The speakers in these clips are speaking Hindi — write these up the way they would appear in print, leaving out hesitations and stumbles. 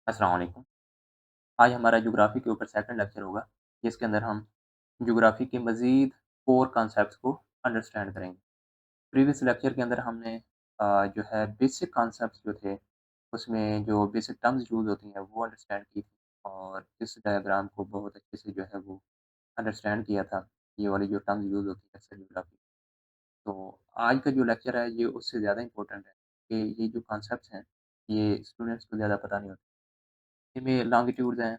अस्सलाम वालेकुम। आज हमारा ज्योग्राफ़ी के ऊपर सेकंड लेक्चर होगा, जिसके अंदर हम ज्योग्राफ़ी के मज़ीद कोर कॉन्सेप्ट्स को अंडरस्टैंड करेंगे। प्रीवियस लेक्चर के अंदर हमने जो है बेसिक कॉन्सेप्ट्स जो थे, उसमें जो बेसिक टर्म्स यूज़ होती हैं, वो अंडरस्टैंड की थी और इस डायग्राम को बहुत अच्छे से जो है वो अंडरस्टैंड किया था। ये वाली जो टर्म्स यूज़ होती है अक्सर ज्योग्राफ़ी। तो आज का जो लेक्चर है, ये उससे ज़्यादा इम्पोर्टेंट है कि ये जो कॉन्सेप्ट्स हैं, ये स्टूडेंट्स को ज़्यादा पता नहीं होते। इनमें लॉन्गिट्यूड्स हैं,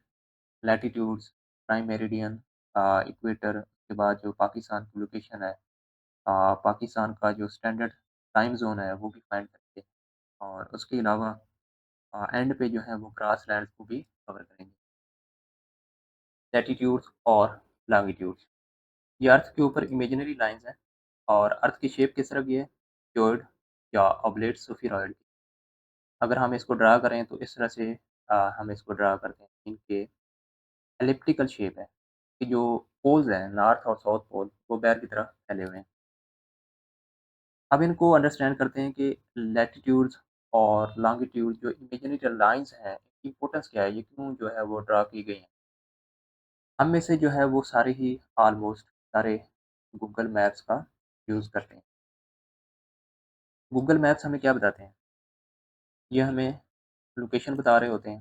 लैटीट्यूड्स, प्राइम मेरिडियन इक्वेटर, उसके बाद जो पाकिस्तान की लोकेशन है, पाकिस्तान का जो स्टैंडर्ड टाइम ज़ोन है, वो भी फाइंड करेंगे और उसके अलावा एंड पे जो है वो ग्रास लैंड्स को भी कवर करेंगे। लैटीट्यूड्स और लॉन्गिट्यूड्स, ये अर्थ के ऊपर इमेजिनरी लाइन्स हैं और अर्थ की शेप किस तरह की है? क्यूबॉइड या ऑब्लेट स्फीरॉइड। अगर हम इसको ड्रा करें तो इस तरह से हम इसको ड्रा करते हैं। इनके एलिप्टिकल शेप है कि जो पोल्स हैं नॉर्थ और साउथ पोल वो बैर की तरफ फैले हुए हैं। अब इनको अंडरस्टैंड करते हैं कि लैटिट्यूड्स और लॉन्गिट्यूड जो इमेजिनरी लाइंस हैं, इनकी इम्पोर्टेंस क्या है? ये क्यों जो है वो ड्रा की गई हैं? हम में से जो है वो सारे ही ऑलमोस्ट सारे गूगल मैप्स का यूज़ करते हैं। गूगल मैप्स हमें क्या बताते हैं? ये हमें लोकेशन बता रहे होते हैं,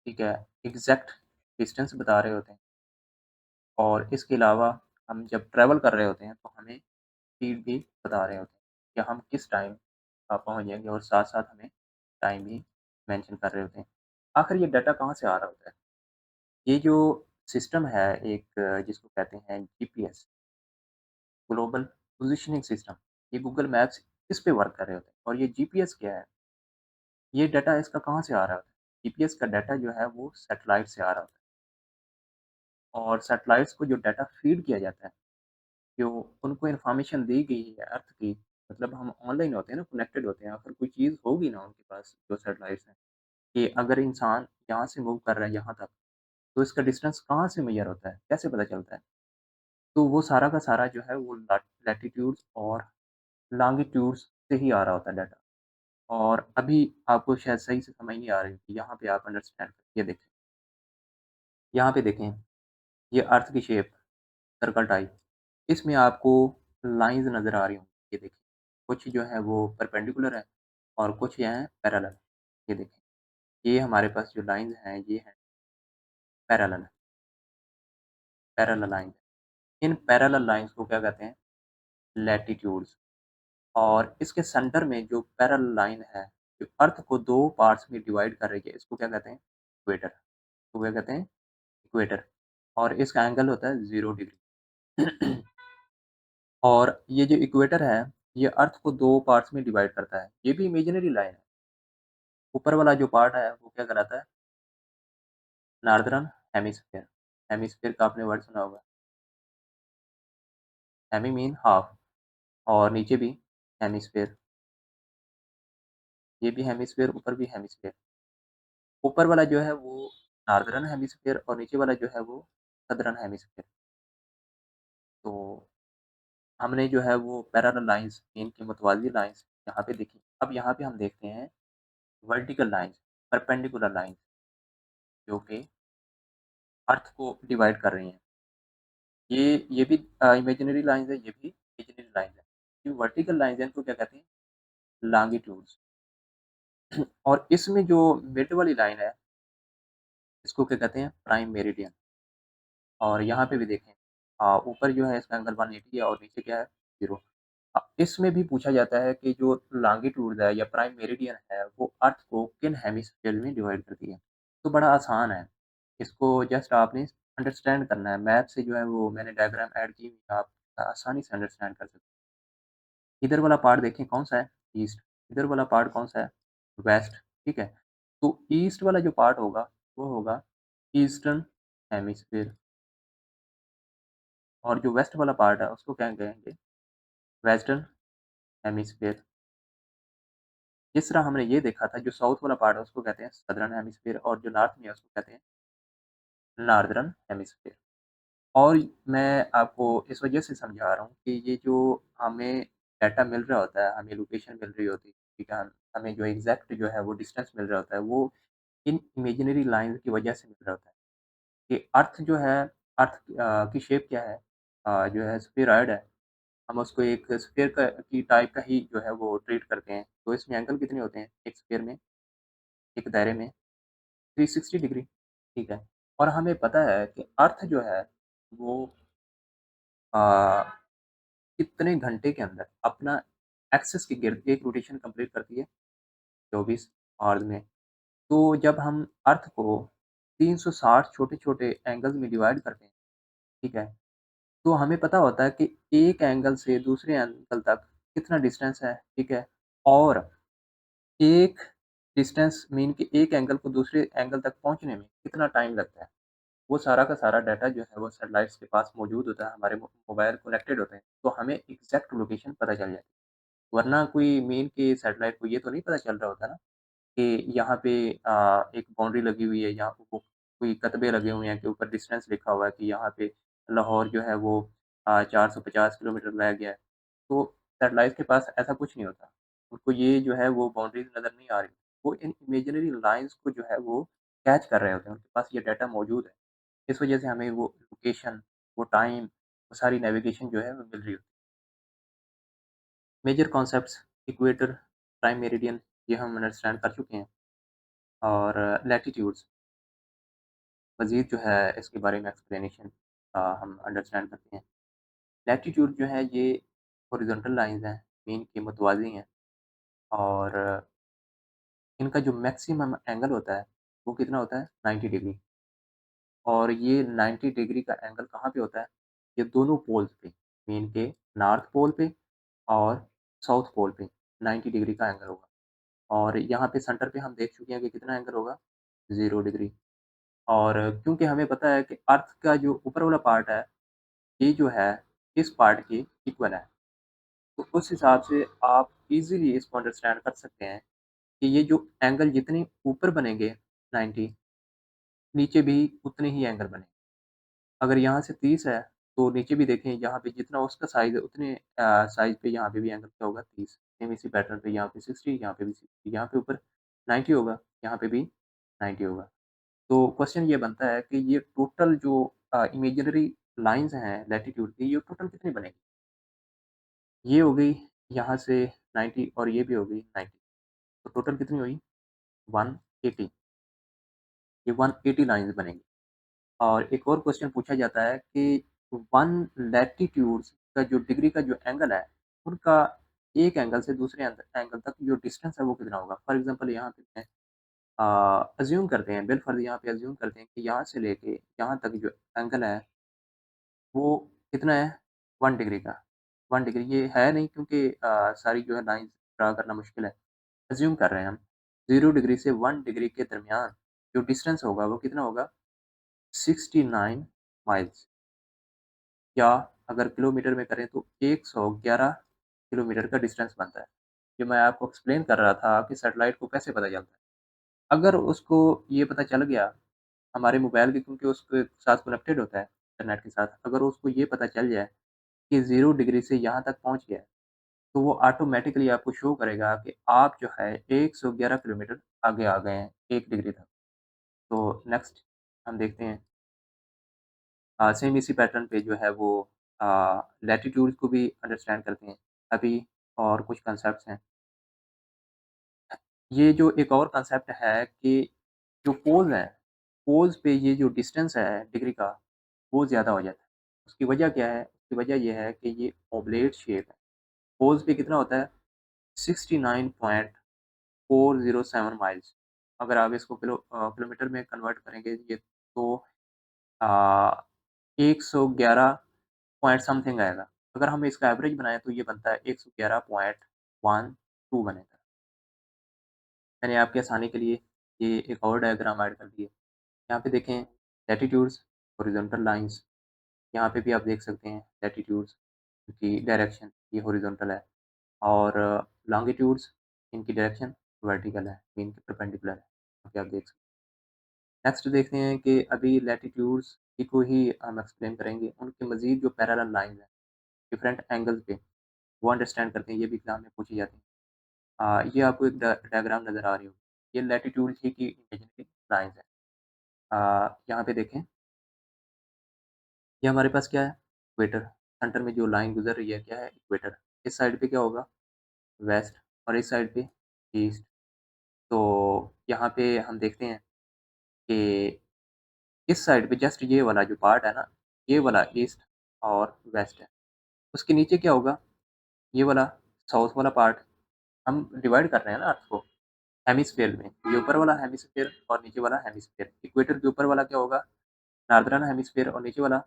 ठीक है? एग्ज़ैक्ट डिस्टेंस बता रहे होते हैं और इसके अलावा हम जब ट्रैवल कर रहे होते हैं तो हमें स्पीड भी बता रहे होते हैं कि हम किस टाइम पहुँच जाएँगे और साथ-साथ हमें टाइम भी मेंशन कर रहे होते हैं। आखिर ये डाटा कहाँ से आ रहा होता है? ये जो सिस्टम है एक जिसको कहते हैं जीपीएस, ग्लोबल पोज़ीशनिंग सिस्टम, ये गूगल मैप्स इस पे वर्क कर रहे होते हैं और ये जीपीएस क्या है? ये डाटा इसका कहाँ से आ रहा होता है? जीपीएस का डाटा जो है वो सैटेलाइट से आ रहा होता है और सैटेलाइट्स को जो डाटा फीड किया जाता है, जो उनको इन्फॉर्मेशन दी गई है अर्थ की, मतलब हम ऑनलाइन होते हैं ना, कनेक्टेड होते हैं, अगर कोई चीज़ होगी ना उनके पास जो सैटेलाइट्स हैं, कि अगर इंसान यहाँ से मूव कर रहा है यहाँ तक, तो इसका डिस्टेंस कहाँ से मेजर होता है, कैसे पता चलता है? तो वो सारा का सारा जो है वो लैटीट्यूड्स और लॉन्गिट्यूड्स से ही आ रहा होता है डाटा और अभी आपको शायद सही से समझ नहीं आ रही कि यहाँ पे आप अंडरस्टैंड करें, ये देखें, यहाँ पे देखें, ये अर्थ की शेप सर्कल टाइप, इसमें आपको लाइन्स नज़र आ रही होंगी, ये देखिए, कुछ जो है वो परपेंडिकुलर है और कुछ ये हैं पैरेलल, ये देखें, ये हमारे पास जो लाइन्स हैं, ये हैं parallel, parallel lines. In parallel lines को क्या कहते हैं? लैटीट्यूड्स और इसके सेंटर में जो पैरेलल लाइन है, जो अर्थ को 2 पार्ट्स में डिवाइड कर रही है, इसको क्या कहते हैं? इक्वेटर। इसको क्या कहते हैं? इक्वेटर और इसका एंगल होता है 0 डिग्री। और ये जो इक्वेटर है, ये अर्थ को 2 पार्ट्स में डिवाइड करता है। ये भी इमेजिनरी लाइन है। ऊपर वाला जो पार्ट है, वो क्या कहलाता है? Northern hemisphere. हेमिस्फीयर का आपने वर्ड सुना होगा। हेमी मीन हाफ और नीचे भी हेमिस्फीयर, ये भी हेमिस्फीयर, ऊपर भी हेमिस्फीयर। ऊपर वाला जो है वो नॉर्दर्न हेमिस्फीयर और नीचे वाला जो है वो सदर्न हेमिस्फीयर। तो हमने जो है वो पैरेलल लाइन्स, इनकी मुतवाज़ी लाइन्स यहाँ पे देखी। अब यहाँ पे हम देखते हैं वर्टिकल लाइन्स, परपेंडिकुलर लाइन्स जो कि अर्थ को डिवाइड कर रही हैं। ये भी इमेजिनरी लाइन्स है, ये भी इमेजिनरी लाइन्स है। जो वर्टिकल लाइन्स हैं इनको क्या कहते हैं? लॉन्गिट्यूड्स। और इसमें जो मिड वाली लाइन है, इसको क्या कहते हैं? Prime meridian. और यहाँ पे भी देखें ऊपर जो है इसका एंगल 180 है और नीचे क्या है? 0। इसमें भी पूछा जाता है कि जो लॉन्गिट्यूड है या प्राइम मेरिडियन है, वो अर्थ को किन हेमिस्फीयर में डिवाइड करती है? तो बड़ा आसान है। इसको जस्ट आपने अंडरस्टैंड करना है। मैप से जो है वो मैंने डायग्राम ऐड की हुई है, आप आसानी से अंडरस्टैंड कर सकते हैं। इधर वाला पार्ट देखें कौन-सा है? ईस्ट। इधर वाला पार्ट कौन-सा है? वेस्ट, ठीक है? तो ईस्ट वाला जो पार्ट होगा, वो होगा ईस्टर्न हेमिस्फीयर और जो वेस्ट वाला पार्ट है, उसको क्या कहेंगे? Western hemisphere. जिस तरह हमने ये देखा था, जो साउथ वाला पार्ट है, उसको कहते हैं सदर्न हेमिस्फीयर और जो नॉर्थ में है, उसको कहते हैं नॉर्दर्न हेमिस्फीयर। और मैं आपको इस वजह से समझा रहा हूँ कि ये जो हमें डाटा मिल रहा होता है, हमें लोकेशन मिल रही होती है, ठीक है? हमें जो एग्ज़ैक्ट जो है वो डिस्टेंस मिल रहा होता है, वो इन इमेजिनरी लाइन्स की वजह से मिल रहा होता है कि अर्थ जो है, अर्थ की शेप क्या है? जो है स्फेरॉइड है। हम उसको एक स्फीयर का की टाइप का ही जो है वो ट्रीट करते हैं। तो इसमें एंगल कितने होते हैं एक स्फीयर में, एक दायरे में? 360 डिग्री, ठीक है। और हमें पता है कि अर्थ जो है वो अ, कितने घंटे के अंदर अपना एक्सिस के गिर्द एक रोटेशन कंप्लीट करती है? 24 आवर्स में। तो जब हम अर्थ को 360 छोटे-छोटे एंगल्स में डिवाइड करते हैं, ठीक है? तो हमें पता होता है कि एक एंगल से दूसरे एंगल तक कितना डिस्टेंस है, ठीक है? और एक डिस्टेंस मीन कि एक एंगल को दूसरे एंगल तक पहुँचने में कितना टाइम लगता है। वो सारा का सारा डाटा जो है वो सैटेलाइट्स के पास मौजूद होता है, हमारे मोबाइल कनेक्टेड होते हैं, तो हमें एग्ज़ैक्ट लोकेशन पता चल जाती है। वरना कोई मीन के सैटेलाइट को ये तो नहीं पता चल रहा होता ना कि यहाँ पे एक बाउंड्री लगी हुई है, यहाँ को कोई कतबे लगे हुए हैं के ऊपर डिस्टेंस लिखा हुआ है कि यहाँ पे लाहौर जो है वो 450 किलोमीटर रह गया है। तो सैटेलाइट के पास ऐसा कुछ नहीं होता। उनको ये जो है वो बाउंड्रीज़ नज़र नहीं आ रही। वो इन इमेजिनरी लाइन्स को जो है वो कैच कर रहे होते हैं, उनके पास ये डाटा मौजूद है। इस वजह से हमें वो लोकेशन, वो टाइम, वो सारी नेविगेशन जो है वो मिल रही होती है। Major concepts equator, prime meridian ये हम अंडरस्टैंड कर चुके हैं और लैटीट्यूड्स मज़ीद जो है इसके बारे में एक्सप्लेनेशन हम अंडरस्टैंड करते हैं। लैटीट्यूड जो है ये हॉरिज़ॉन्टल लाइन्स हैं, मीन के मुतवाज़ी हैं और इनका जो मैक्सिमम एंगल होता है, वो कितना होता है 90 डिग्री और ये 90 डिग्री का एंगल कहाँ पे होता है? ये दोनों पोल्स पे, मीन के नॉर्थ पोल पे और साउथ पोल पे 90 डिग्री का एंगल होगा और यहाँ पे सेंटर पे हम देख चुके हैं कि कितना एंगल होगा 0 डिग्री और क्योंकि हमें पता है कि अर्थ का जो ऊपर वाला पार्ट है, ये जो है इस पार्ट के इक्वल है। तो उस हिसाब से आप ईज़िली इसको अंडरस्टैंड कर सकते हैं कि ये जो एंगल जितने ऊपर बनेंगे 90 नीचे भी उतने ही एंगल बनेंगे। अगर यहाँ से 30 है, तो नीचे भी देखें यहाँ पे जितना उसका साइज़ है उतने साइज़ पे यहाँ पे भी एंगल क्या होगा 30 सेम इसी पैटर्न पे यहाँ पे 60 यहाँ पे भी 60 यहाँ पे ऊपर 90 होगा, यहाँ पे भी 90 होगा। तो क्वेश्चन ये बनता है कि ये टोटल जो इमेजिनरी लाइन्स हैं लैटीट्यूड की ये टोटल कितनी बनेगी? ये हो गई यहाँ से 90 और ये भी हो गई 90 तो टोटल कितनी हुई? 180 ये 180 लाइन्स बनेंगी। और एक और क्वेश्चन पूछा जाता है कि 1 लैटीट्यूड्स का जो डिग्री का जो एंगल है, उनका एक एंगल से दूसरे एंगल तक जो डिस्टेंस है वो कितना होगा? फॉर एग्ज़ाम्पल यहाँ पे मैं अज़्यूम करते हैं, बिलफ़र्ज़ यहाँ पे अज़्यूम करते हैं कि यहाँ से लेके यहाँ तक जो एंगल है, वो कितना है? 1 डिग्री का। 1 डिग्री ये है नहीं क्योंकि सारी जो है लाइन्स ड्रा करना मुश्किल है। अज़्यूम कर रहे हैं हम। 0 डिग्री से 1 डिग्री के दरमियान जो डिस्टेंस होगा वो कितना होगा? 69 माइल्स या अगर किलोमीटर में करें तो 111 किलोमीटर का डिस्टेंस बनता है। जो मैं आपको एक्सप्लेन कर रहा था कि सैटेलाइट को कैसे पता चलता है। अगर उसको ये पता चल गया हमारे मोबाइल के क्योंकि उसके साथ कनेक्टेड होता है इंटरनेट के साथ, अगर उसको ये पता चल जाए कि 0 डिग्री से यहाँ तक पहुँच गया है, तो वो ऑटोमैटिकली आपको शो करेगा कि आप जो है 111 किलोमीटर आगे आ गए हैं 1 डिग्री तक। तो नेक्स्ट हम देखते हैं सेम इसी पैटर्न पे जो है वो अ, लैटीट्यूड को भी अंडरस्टैंड करते हैं। अभी और कुछ कांसेप्ट्स हैं। ये जो एक और कांसेप्ट है कि जो पोल्स हैं, पोल्स पे ये जो डिस्टेंस है डिग्री का, वो ज़्यादा हो जाता है। उसकी वजह क्या है? उसकी वजह ये है कि ये ओबलेट शेप है। पोल्स पे कितना होता है? 69.407 माइल्स। अगर आप इसको किलोमीटर में कन्वर्ट करेंगे ये तो अ, 111 पॉइंट समथिंग आएगा। अगर हम इसका एवरेज बनाएँ तो ये बनता है 111.12 बनेगा। मैंने आपकी आसानी के लिए ये एक और डायग्राम ऐड कर दिए। यहाँ पे देखें लैटीट्यूड्स, हॉरिज़ॉन्टल लाइन्स, यहाँ पे भी आप देख सकते हैं लैटीट्यूड्स की डायरेक्शन ये हॉरिज़ॉन्टल है और लॉन्गिट्यूड्स इनकी डायरेक्शन वर्टिकल है, इनके परपेंडिकुलर है। यहाँ पे आप देख सकते हैं। नेक्स्ट देखते हैं कि अभी लैटीट्यूड्स की को ही हम एक्सप्लेन करेंगे। उनके मज़ीद जो पैरेलल लाइन्स हैं, डिफरेंट एंगल्स पे, वो अंडरस्टैंड करते हैं। ये भी एग्ज़ाम में पूछी जाती हैं। ये आपको एक डायग्राम नज़र आ रही होगी। ये लैटीट्यूड ही की इमेज है। लाइन्स हैं। यहाँ पे देखें, ये हमारे पास क्या है? इक्वेटर, सेंटर में जो लाइन गुज़र रही है क्या है? इक्वेटर। इस साइड पे क्या होगा? वेस्ट और इस साइड पे ईस्ट। तो यहाँ पे हम देखते हैं कि इस साइड पे जस्ट ये वाला जो पार्ट है ना, ये वाला ईस्ट और वेस्ट है। उसके नीचे क्या होगा? ये वाला साउथ वाला पार्ट। हम डिवाइड कर रहे हैं ना अर्थ को हेमिस्फीयर में। ये ऊपर वाला हेमिस्फीयर और नीचे वाला हेमिस्फीयर। इक्वेटर के ऊपर वाला क्या होगा? नॉर्दर्न हेमिस्फीयर और नीचे वाला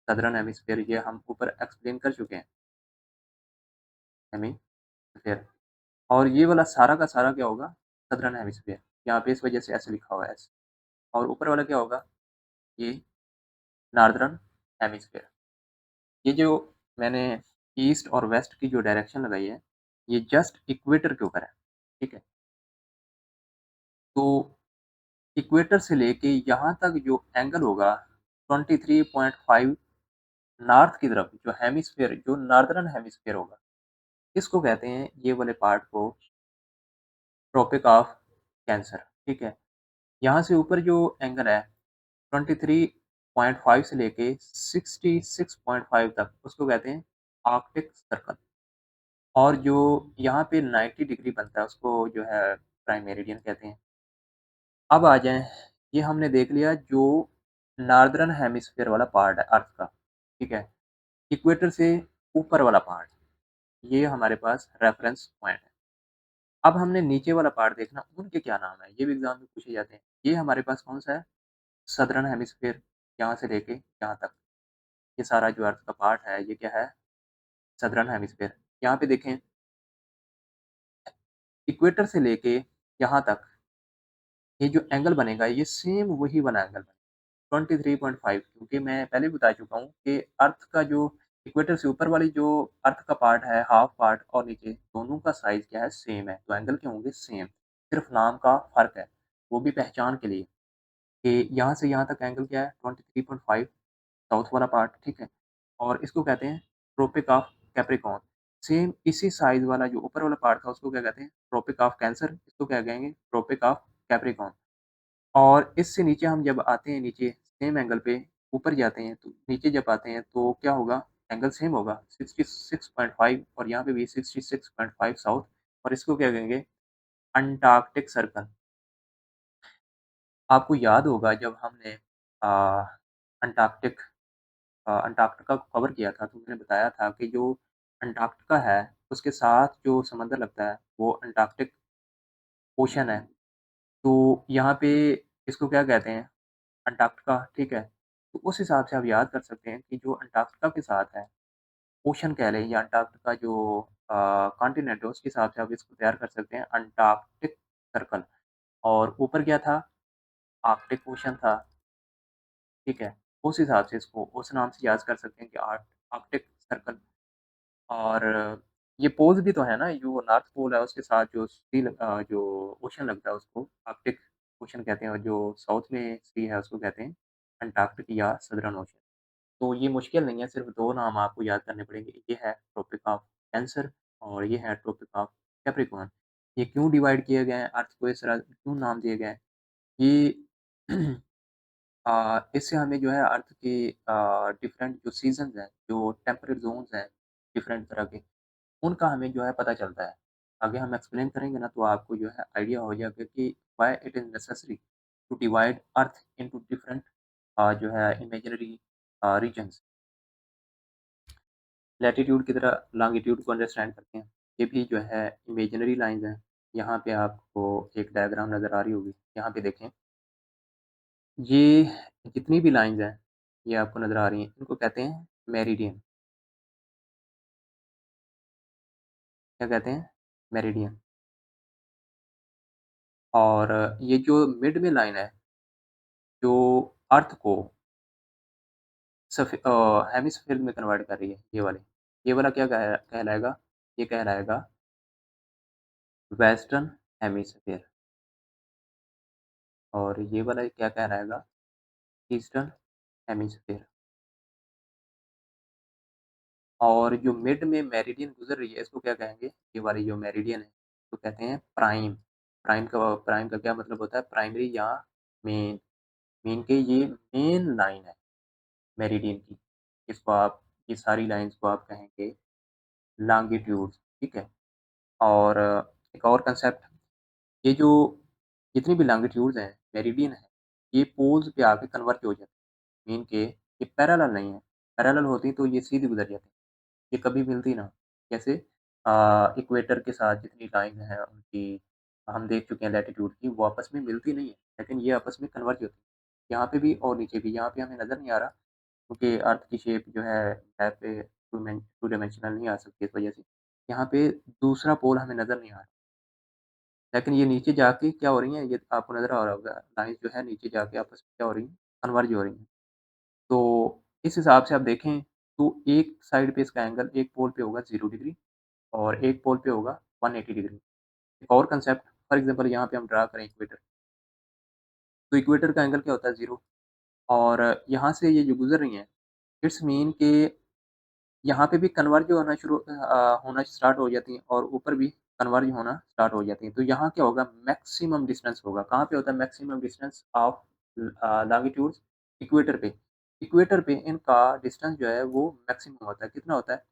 सदर्न हेमिस्फीयर। ये हम ऊपर एक्सप्लेन कर चुके हैं, हेमिस्फीयर। और ये वाला सारा का सारा क्या होगा? Southern hemisphere. यहाँ पे इस वजह से ऐसे लिखा हुआ है ऐसे। और ऊपर वाला क्या होगा? ये नॉर्दर्न हेमिस्फीयर। ये जो मैंने ईस्ट और वेस्ट की जो डायरेक्शन लगाई है, ये जस्ट इक्वेटर के ऊपर है, ठीक है? तो इक्वेटर से लेके यहाँ तक जो एंगल होगा 23.5 नॉर्थ की तरफ जो हेमिस्फीयर जो नॉर्दर्न हेमिस्फीयर होगा, इसको कहते हैं ये वाले पार्ट को ट्रॉपिक ऑफ कैंसर, ठीक है? यहाँ से ऊपर जो एंगल है 23.5 से लेके 66.5 तक उसको कहते हैं आर्कटिक सर्कल। और जो यहाँ पे 90 डिग्री बनता है उसको जो है प्राइम मेरिडियन कहते हैं। अब आ जाएँ, ये हमने देख लिया जो नॉर्दर्न हेमिस्फीयर वाला पार्ट है अर्थ का, ठीक है? इक्वेटर से ऊपर वाला पार्ट, ये हमारे पास रेफरेंस पॉइंट है। अब हमने नीचे वाला पार्ट देखना, उनके क्या नाम है? ये भी एग्ज़ाम में पूछे जाते हैं। ये हमारे पास कौन-सा है? सदर्न हेमिस्फीयर, यहाँ से लेके यहाँ तक। ये सारा जो अर्थ का पार्ट है, ये क्या है? Southern hemisphere. यहाँ पे देखें, इक्वेटर से लेके यहाँ तक ये जो एंगल बनेगा, ये सेम वही वाला एंगल बनेगा, 23.5, क्योंकि मैं पहले भी बता चुका हूँ कि अर्थ का जो इक्वेटर से ऊपर वाली जो अर्थ का पार्ट है, हाफ पार्ट और नीचे, दोनों का साइज़ क्या है? सेम है, तो एंगल क्या होंगे? सेम। सिर्फ़ नाम का फ़र्क है, वो भी पहचान के लिए कि यहाँ से यहाँ तक एंगल क्या है? 23.5 साउथ वाला पार्ट, ठीक है? और इसको कहते हैं ट्रॉपिक ऑफ कैप्रिकॉर्न। सेम इसी साइज़ वाला जो ऊपर वाला पार्ट था, उसको क्या कहते हैं? ट्रॉपिक ऑफ कैंसर, इसको क्या कहेंगे? Tropic of Capricorn. और इससे नीचे हम जब आते हैं नीचे सेम एंगल पे ऊपर जाते हैं, तो नीचे जब आते हैं तो क्या होगा? एंगल सेम होगा 66.5 और यहाँ पे भी 66.5 साउथ। और इसको क्या कहेंगे? Antarctic circle. आपको याद होगा जब हमने अ, अंटार्कटिक अंटार्कटिका को कवर किया था, तो मैंने बताया था कि जो अंटार्कटिका है, उसके साथ जो समंदर लगता है, वो अंटार्कटिक ओशन है। तो यहाँ पे इसको क्या कहते हैं? अंटार्कटिका, ठीक है? तो उस हिसाब से आप याद कर सकते हैं कि जो अंटार्कटिका के साथ है, ओशन कह लें या अंटार्कटिका जो कॉन्टिनेंट है, उसके हिसाब से आप इसको तैयार कर सकते हैं अंटार्कटिक सर्कल। और ऊपर क्या था? आर्कटिक ओशन था, ठीक है? उस हिसाब से इसको उस नाम से याद कर सकते हैं कि आर्कटिक सर्कल। और ये पोल्स भी तो है ना, जो नॉर्थ पोल है उसके साथ जो जो ओशन लगता है उसको आर्कटिक ओशन कहते हैं और जो साउथ में सी है उसको कहते हैं अंटार्कटिक या सदर्न ओशन। तो ये मुश्किल नहीं है, सिर्फ़ 2 नाम आपको याद करने पड़ेंगे। ये है ट्रॉपिक ऑफ कैंसर और ये है ट्रॉपिक ऑफ कैप्रिकॉर्न। ये क्यों डिवाइड किए गए हैं, अर्थ को इस तरह क्यों नाम दिए गए हैं? ये इससे हमें जो है अर्थ के डिफरेंट जो सीज़न्स हैं, जो टेम्परेट ज़ोन्स हैं डिफरेंट तरह के, उनका हमें जो है पता चलता है। आगे हम एक्सप्लेन करेंगे ना तो आपको जो है आइडिया हो जाएगा कि why it is necessary to divide Earth into different जो है इमेजिनरी रीजन्स। लैटीट्यूड की तरह लॉन्गिट्यूड को अंडरस्टैंड करते हैं। ये भी जो है इमेजिनरी लाइन्स हैं। यहाँ पे आपको एक डायग्राम नज़र आ रही होगी। यहाँ पे देखें, ये जितनी भी लाइन्स हैं, ये आपको नज़र आ रही हैं, इनको कहते हैं मेरिडियन। क्या कहते हैं? मेरिडियन। और ये जो मिड में लाइन है, जो अर्थ को हेमिस्फीयर में कन्वर्ट कर रही है, ये वाली। ये वाला क्या कहलाएगा? ये कहलाएगा वेस्टर्न हेमिस्फीयर। और ये वाला क्या कहलाएगा? Eastern hemisphere. और जो मिड में मेरिडियन गुज़र रही है, इसको क्या कहेंगे? ये वाली जो मेरिडियन है, इसको कहते हैं प्राइम। प्राइम का क्या मतलब होता है? प्राइमरी या मेन मेन के ये मेन लाइन है मेरिडियन की। इसको आप ये सारी लाइन्स को आप कहेंगे लॉन्गिट्यूड्स, ठीक है? और एक और कांसेप्ट, ये जो जितनी भी लॉन्गिट्यूड्स हैं, मेरिडियन है, ये पोल्स पे आके कन्वर्ज हो जाते हैं। मीन के ये पैरेलल नहीं है, पैरेलल होती तो ये सीधी गुज़र जाती, ये कभी मिलती ना। जैसे इक्वेटर के साथ जितनी लाइन है उनकी हम देख चुके हैं लैटीट्यूड की, वो आपस में मिलती नहीं है, लेकिन ये आपस में कन्वर्ज होती है। यहाँ पे भी और नीचे भी, यहाँ पे हमें नज़र नहीं आ रहा क्योंकि अर्थ की शेप जो है मैप पे टू डायमेंशनल नहीं आ सकती इस वजह से। यहाँ पे दूसरा पोल हमें नज़र नहीं आ रहा। लेकिन ये नीचे जाके क्या हो रही हैं, ये आपको नज़र आ रहा होगा, लाइन्स जो है नीचे जाके आपस में क्या हो रही हैं, कन्वर्ज हो रही हैं। तो इस हिसाब से आप देखें तो एक साइड पे इसका एंगल एक पोल पे होगा 0 डिग्री और एक पोल पे होगा 180 डिग्री। एक और कांसेप्ट, फॉर एग्ज़ाम्पल यहाँ पे हम ड्रा करें इक्वेटर, तो इक्वेटर का एंगल क्या होता है 0 और यहाँ से ये जो गुज़र रही हैं, इट्स मीन के यहाँ पे भी कन्वर्ज होना स्टार्ट हो जाती हैं और ऊपर भी कन्वर्ज होना स्टार्ट हो जाती हैं। तो यहाँ क्या होगा, मैक्सिमम डिस्टेंस होगा। कहाँ पे होता है maximum distance of longitudes? Equator पे। इक्वेटर पे इनका डिस्टेंस जो है वो मैक्सिमम होता है। कितना होता है?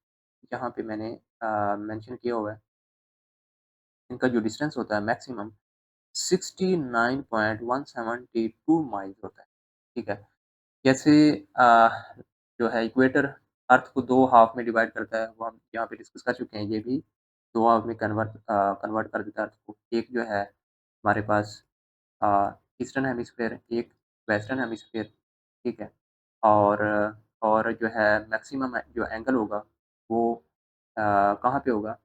यहाँ पे मैंने मेंशन किया हुआ है। इनका जो डिस्टेंस होता है मैक्सिमम 69.172 माइल्स होता है। ठीक है? जैसे जो है इक्वेटर अर्थ को 2 हाफ़ में डिवाइड करता है, वो हम यहाँ पे डिस्कस कर चुके हैं ये भी, 2 हाफ़ में कन्वर्ट कर देता है अर्थ को। एक जो है हमारे पास अ, ईस्टर्न हेमिस्फीयर, एक वेस्टर्न हेमिस्फीयर, ठीक है? और और जो है मैक्सिमम जो एंगल होगा वो कहाँ पे होगा?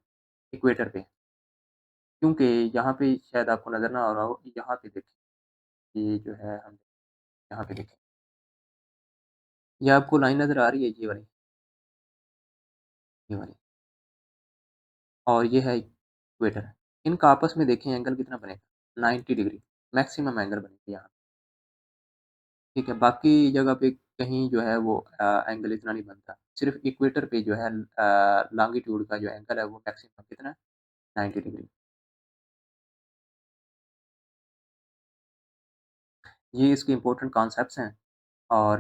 इक्वेटर पे। क्योंकि यहाँ पे शायद आपको नज़र ना आ रहा हो, यहाँ पे देखिए, ये जो है हम यहाँ पे देखें। ये आपको लाइन नज़र आ रही है ये वाली? ये वाली। और ये है इक्वेटर। इनका आपस में देखें एंगल कितना बनेगा? 90 डिग्री मैक्सिमम एंगल बनेगा यहाँ, ठीक है? बाकी जगह पे कहीं जो है वो एंगल इतना नहीं बनता। सिर्फ़ इक्वेटर पे जो है लॉन्गिट्यूड का जो एंगल है वो मैक्सिमम कितना है? 90 डिग्री। ये इसके इम्पोर्टेंट कॉन्सेप्ट्स हैं और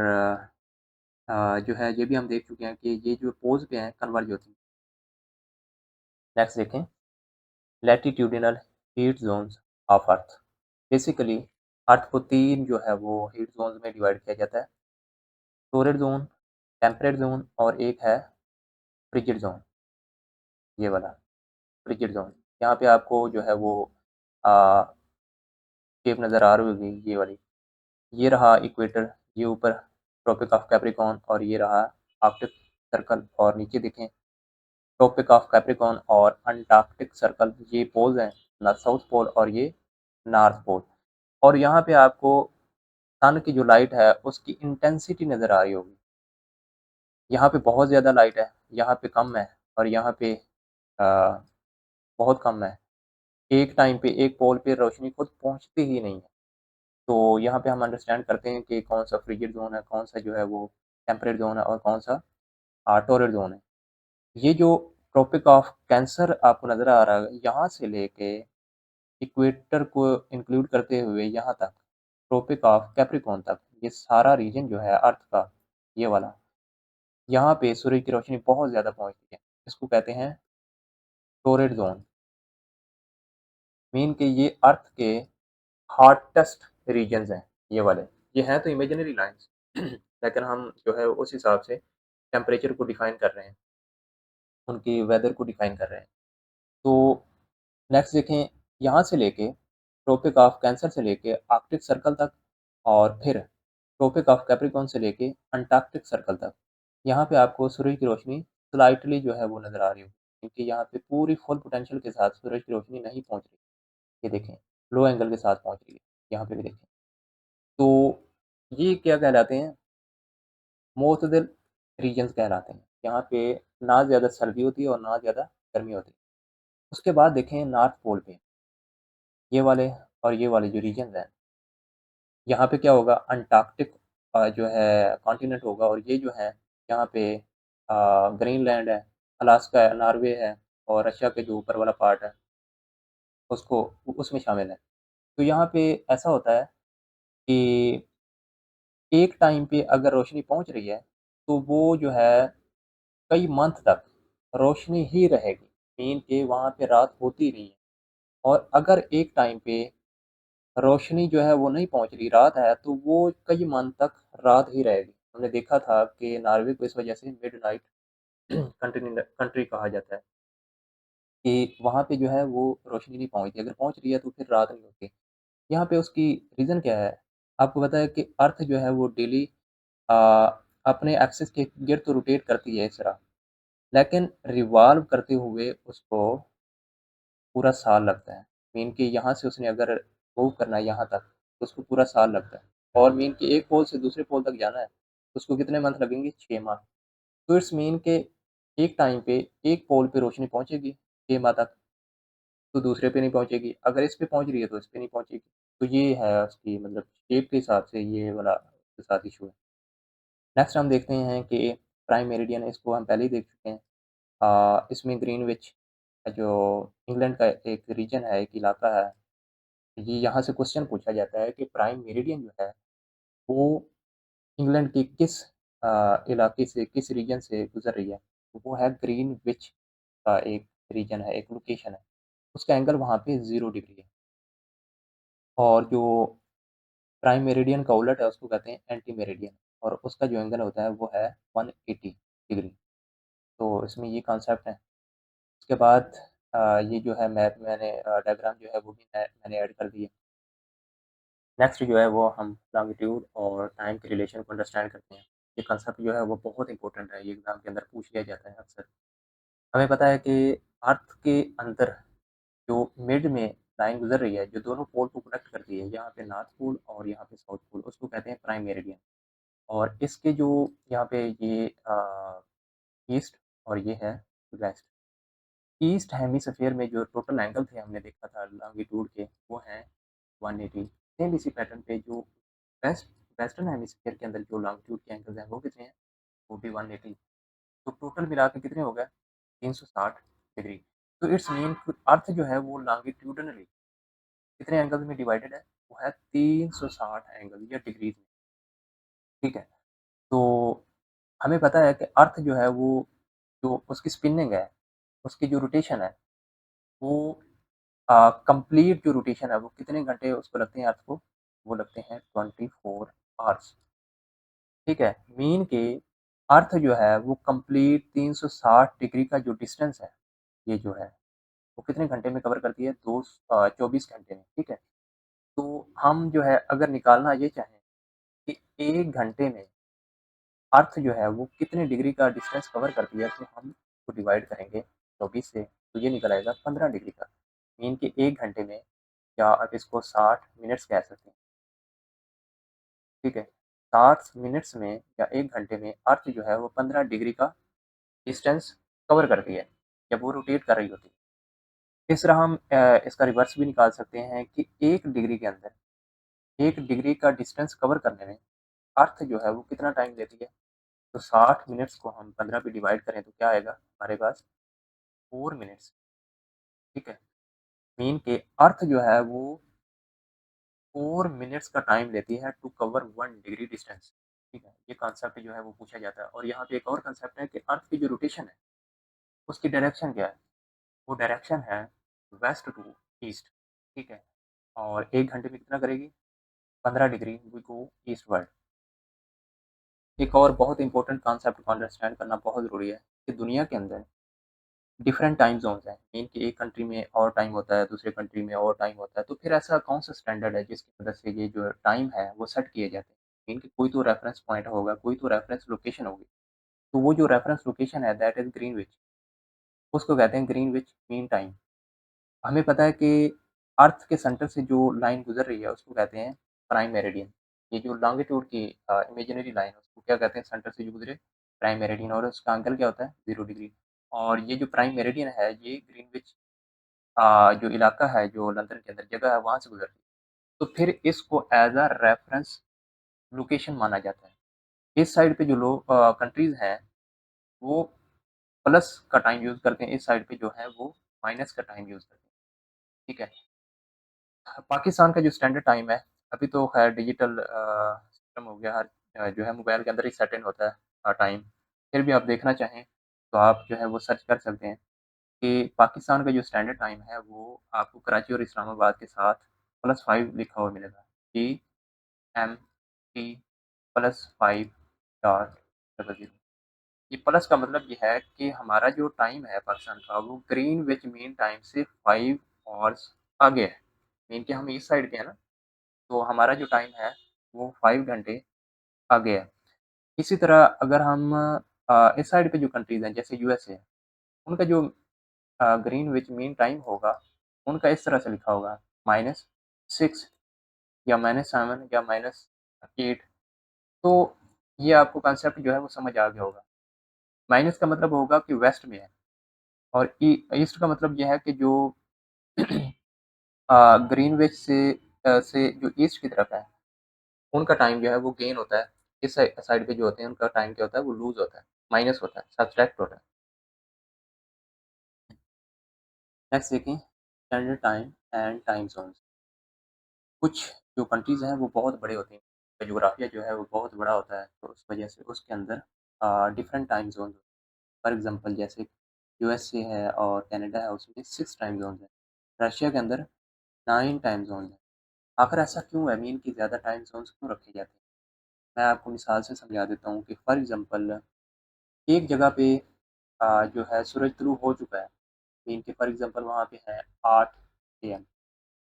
जो है ये भी हम देख चुके हैं कि ये जो पोल्स पे हैं कन्वर्ज होती हैं। नेक्स्ट देखें, latitudinal heat zones of earth. Basically earth को 3 जो है वो हीट ज़ोन्स में डिवाइड किया जाता है। टोरेड ज़ोन, टेम्परेट ज़ोन और एक है फ्रिजिड ज़ोन, ये वाला फ्रिजिड ज़ोन। यहाँ पे आपको जो है वो अ, शेप नज़र आ रही होगी ये वाली। ये रहा इक्वेटर, ये ऊपर ट्रॉपिक ऑफ कैप्रिकॉर्न और ये रहा आर्कटिक सर्कल और नीचे देखें ट्रॉपिक ऑफ कैप्रिकॉर्न और अंटार्कटिक सर्कल, ये पोल्स हैं, ना साउथ पोल और ये नॉर्थ पोल। और यहाँ पे आपको सन की जो लाइट है उसकी इंटेंसिटी नज़र आ रही होगी। यहाँ पे बहुत ज़्यादा लाइट है, यहाँ पे कम है और यहाँ पे अ, बहुत कम है। एक टाइम पे एक पोल पे रोशनी खुद पहुँचती ही नहीं है। तो यहाँ पे हम अंडरस्टैंड करते हैं कि कौन-सा फ्रिजिड ज़ोन है, कौन-सा जो है वो टेम्परेट ज़ोन है और कौन-सा टॉररिड ज़ोन है। ये जो ट्रॉपिक ऑफ कैंसर आपको नज़र आ रहा है, यहाँ से लेके इक्वेटर को इंक्लूड करते हुए यहाँ तक, ट्रॉपिक ऑफ कैप्रिकॉर्न तक, ये सारा रीजन जो है अर्थ का, ये वाला, यहाँ पे सूरज की रोशनी बहुत ज़्यादा पहुँचती है। इसको कहते हैं टॉररिड ज़ोन। मीन कि ये अर्थ के हॉटेस्ट रीजन्स हैं, ये वाले। ये हैं तो इमेजिनरी लाइन्स लेकिन हम जो है उस हिसाब से टेम्परेचर को डिफ़ाइन कर रहे हैं, उनकी वेदर को डिफ़ाइन कर रहे हैं। तो नेक्स्ट देखें, यहाँ से लेके ट्रॉपिक ऑफ कैंसर से लेके आर्कटिक सर्कल तक और फिर ट्रॉपिक ऑफ कैप्रिकॉर्न से लेके अंटार्कटिक सर्कल तक। यहाँ पे आपको सूरज की रोशनी स्लाइटली जो है वो नज़र आ रही होगी क्योंकि यहाँ पे पूरी फुल पोटेंशियल के साथ सूरज की रोशनी नहीं पहुँच रही। ये देखें, लो एंगल के साथ पहुँच रही है, यहाँ पे भी देखें। तो ये क्या कहलाते हैं? मुअतदिल रीजन्स कहलाते हैं। यहाँ पे ना ज़्यादा सर्दी होती है और ना ज़्यादा गर्मी होती है। उसके बाद देखें नॉर्थ पोल पे, ये वाले और ये वाले जो रीजन्स हैं, यहाँ पे क्या होगा अंटार्कटिक जो है कॉन्टिनेंट होगा और ये जो है यहाँ पे ग्रीनलैंड है, अलास्का है, नॉर्वे है और रशिया के जो ऊपर वाला पार्ट है उसको उसमें शामिल है। तो यहाँ पे ऐसा होता है कि एक टाइम पे अगर रोशनी पहुँच रही है, तो वो जो है कई मंथ तक रोशनी ही रहेगी। मीन कि वहाँ पे रात होती नहीं है। और अगर एक टाइम पे रोशनी जो है वो नहीं पहुँच रही, रात है, तो वो कई मंथ तक रात ही रहेगी। हमने देखा था कि नॉर्वे को इस वजह से मिडनाइट कंट्री कहा जाता है कि वहाँ पे जो है वो रोशनी नहीं पहुँचती। अगर पहुँच रही है तो फिर रात नहीं होती। यहाँ पे उसकी रीज़न क्या है? आपको पता है कि अर्थ जो है वो डेली अ, अपने एक्सिस के गिर्द तो रोटेट करती है इस तरह, लेकिन रिवॉल्व करते हुए उसको पूरा साल लगता है। मीन कि यहाँ से उसने अगर मूव करना है यहाँ तक, तो उसको पूरा साल लगता है। और मीन कि एक पोल से दूसरे पोल तक जाना है, तो उसको कितने मंथ लगेंगे? 6 माह। तो इट्स मीन कि एक टाइम पे एक पोल पे रोशनी पहुँचेगी 6 माह तक, तो दूसरे पे नहीं पहुँचेगी। अगर इस पे पहुँच रही है, तो इस पे नहीं पहुँचेगी। तो ये है उसकी मतलब शेप के हिसाब से ये वाला उसके साथ इश्यू है। नेक्स्ट हम देखते हैं कि प्राइम मेरिडियन, इसको हम पहले ही देख चुके हैं। इसमें ग्रीनविच जो इंग्लैंड का एक रीजन है, एक इलाका है, ये यहाँ से क्वेश्चन पूछा जाता है कि प्राइम मेरिडियन जो है, वो इंग्लैंड के किस इलाके से, किस रीजन से गुज़र रही है? तो वो है ग्रीनविच का एक रीजन है, एक लोकेशन है। उसका एंगल वहाँ पे 0 डिग्री है। और जो प्राइम मेरिडियन का उलट है, उसको कहते हैं एंटी मेरिडियन, और उसका जो एंगल होता है वो है 180 डिग्री। तो इसमें ये कॉन्सेप्ट है। उसके बाद ये जो है मैप मैंने डायग्राम जो है वो भी मैंने ऐड कर दिए। नेक्स्ट जो है वो हम लॉन्गिट्यूड और टाइम के रिलेशन को अंडरस्टैंड करते हैं। ये कांसेप्ट जो है वो बहुत इंपॉर्टेंट है, ये एग्ज़ाम के अंदर पूछ लिया जाता है अक्सर। हमें पता है कि अर्थ के अंदर जो मिड में लाइन गुज़र रही है, जो दोनों पोल को कनेक्ट करती है, यहाँ पे नॉर्थ पोल और यहाँ पे साउथ पोल, उसको कहते हैं प्राइम मेरिडियन। और इसके जो यहाँ पे ये ईस्ट और ये है वेस्ट। ईस्ट हेमिस्फीयर में जो टोटल एंगल थे हमने देखा था लॉन्गिट्यूड के, वो हैं 180। सेम इसी पैटर्न पे जो वेस्ट वेस्टर्न हेमिस्फीयर के अंदर जो लॉन्गिट्यूड के एंगल्स हैं वो कितने हैं? वो भी 180। तो टोटल मिला के कितने हो गए? 360 डिग्री। तो इट्स मीन अर्थ जो है वो लॉन्गिट्यूडनली कितने एंगल्स में डिवाइडेड है? वो है 360 एंगल या डिग्रीज में। ठीक है। तो हमें पता है कि अर्थ जो है वो जो उसकी स्पिनिंग है, उसकी जो रोटेशन है, वो कंप्लीट जो रोटेशन है वो कितने घंटे उसको लगते हैं अर्थ को? वो लगते हैं 24 आवर्स। ठीक है? मीन के अर्थ जो है वो कंप्लीट 360 डिग्री का जो डिस्टेंस है, ये जो है, वो कितने घंटे में कवर करती है? 24 घंटे में, ठीक है? तो हम जो है अगर निकालना ये चाहें कि 1 घंटे में अर्थ जो है वो कितने डिग्री का डिस्टेंस कवर करती है, तो हम उसको डिवाइड करेंगे 24 से, तो ये निकल आएगा 15 डिग्री का। मीन कि 1 घंटे में, या आप इसको 60 मिनट्स कह सकते हैं, ठीक है? 60 मिनट्स में या 1 घंटे में अर्थ जो है वो 15 डिग्री का डिस्टेंस कवर करती है, जब वो रोटेट कर रही होती है। इस तरह हम इसका रिवर्स भी निकाल सकते हैं कि 1 डिग्री के अंदर, 1 डिग्री का डिस्टेंस कवर करने में अर्थ जो है वो कितना टाइम लेती है? तो 60 मिनट्स को हम 15 पे डिवाइड करें तो क्या आएगा हमारे पास? 4 मिनट्स, ठीक है? मीन के अर्थ जो है वो 4 मिनट्स का टाइम लेती है टू कवर 1 डिग्री डिस्टेंस, ठीक है? ये कॉन्सेप्ट जो है वो पूछा जाता है। और यहाँ पे एक और कॉन्सेप्ट है कि अर्थ की जो रोटेशन है, उसकी डायरेक्शन क्या है? वो डायरेक्शन है वेस्ट टू ईस्ट, ठीक है? और 1 घंटे में कितना करेगी? 15 डिग्री वी गो ईस्टवर्ड। एक और बहुत इंपॉर्टेंट कॉन्सेप्ट को अंडरस्टैंड करना बहुत ज़रूरी है कि दुनिया के अंदर डिफरेंट टाइम ज़ोन्स हैं। मीन कि एक कंट्री में और टाइम होता है, दूसरे कंट्री में और टाइम होता है। तो फिर ऐसा कौन-सा स्टैंडर्ड है जिसकी मदद से ये जो टाइम है वो सेट किए जाते हैं? मीन कि कोई तो रेफ़रेंस पॉइंट होगा, कोई तो रेफ़रेंस लोकेशन होगी। तो वो जो रेफ़रेंस लोकेशन है दैट इज़ ग्रीनविच, उसको कहते हैं ग्रीनविच मीन टाइम। हमें पता है कि अर्थ के सेंटर से जो लाइन गुज़र रही है उसको कहते हैं प्राइम मेरिडियन। ये जो लॉन्गिट्यूड की इमेजिनरी लाइन है उसको क्या कहते हैं? सेंटर से जो गुज़रे, प्राइम मेरिडियन, और उसका एंगल क्या होता है? 0 डिग्री। और ये जो प्राइम मेरिडियन है ये ग्रीनविच जो इलाका है, जो लंदन के अंदर जगह है, वहाँ से गुज़रती है। तो फिर इसको एज़ अ रेफ़रेंस लोकेशन माना जाता है। इस साइड पे जो लोग कंट्रीज़ हैं, वो प्लस का टाइम यूज़ करते हैं, इस साइड पे जो है वो माइनस का टाइम यूज़ करते हैं, ठीक है? पाकिस्तान का जो स्टैंडर्ड टाइम है, अभी तो ख़ैर डिजिटल सिस्टम हो गया, हर जो है मोबाइल के अंदर ही सेट इन होता है टाइम। फिर भी आप देखना चाहें, तो आप जो है वो सर्च कर सकते हैं कि पाकिस्तान का जो स्टैंडर्ड टाइम है, वो आपको कराची और इस्लामाबाद के साथ +5 लिखा हुआ मिलेगा। GMT +5 dot 00। ये प्लस का मतलब ये है कि हमारा जो टाइम है पाकिस्तान का, वो ग्रीनविच मीन टाइम से 5 हॉर्स आगे है। मीन कि हम ईस्ट साइड के हैं ना, तो हमारा जो टाइम है वो 5 घंटे आगे है। इसी तरह अगर हम इस साइड पे जो कंट्रीज़ हैं जैसे यूएसए, उनका जो ग्रीनविच मीन टाइम होगा, उनका इस तरह से लिखा होगा -6 या -7 या -8। तो ये आपको कांसेप्ट जो है वो समझ आ गया होगा। माइनस का मतलब होगा कि वेस्ट में है, और ईस्ट का मतलब ये है कि जो ग्रीनविच से जो ईस्ट की तरफ है, उनका टाइम जो है वो गेन होता है। इस साइड पे जो होते हैं उनका टाइम क्या होता है, वो लूज़ होता है, माइनस होता है, सब्ट्रैक्ट होता है। नेक्स्ट देखें, standard time and time zones. कुछ जो कंट्रीज़ हैं वो बहुत बड़े होते हैं, ज्योग्राफिया जो है वो बहुत बड़ा होता है, तो उस वजह से उसके अंदर different time zone. For example जैसे यूएसए है और कनाडा है, उसमें 6 टाइम ज़ोन्स हैं। रशिया के अंदर 9 टाइम ज़ोन हैं। आखिर ऐसा क्यों है, मीन कि ज़्यादा टाइम ज़ोन्स क्यों रखे जाते हैं? मैं आपको मिसाल से समझा देता हूँ कि फॉर एग्ज़ाम्पल एक जगह पे जो है सूरज तुलू हो चुका है, मीन कि फॉर एग्ज़ाम्पल वहाँ पे है 8 एएम,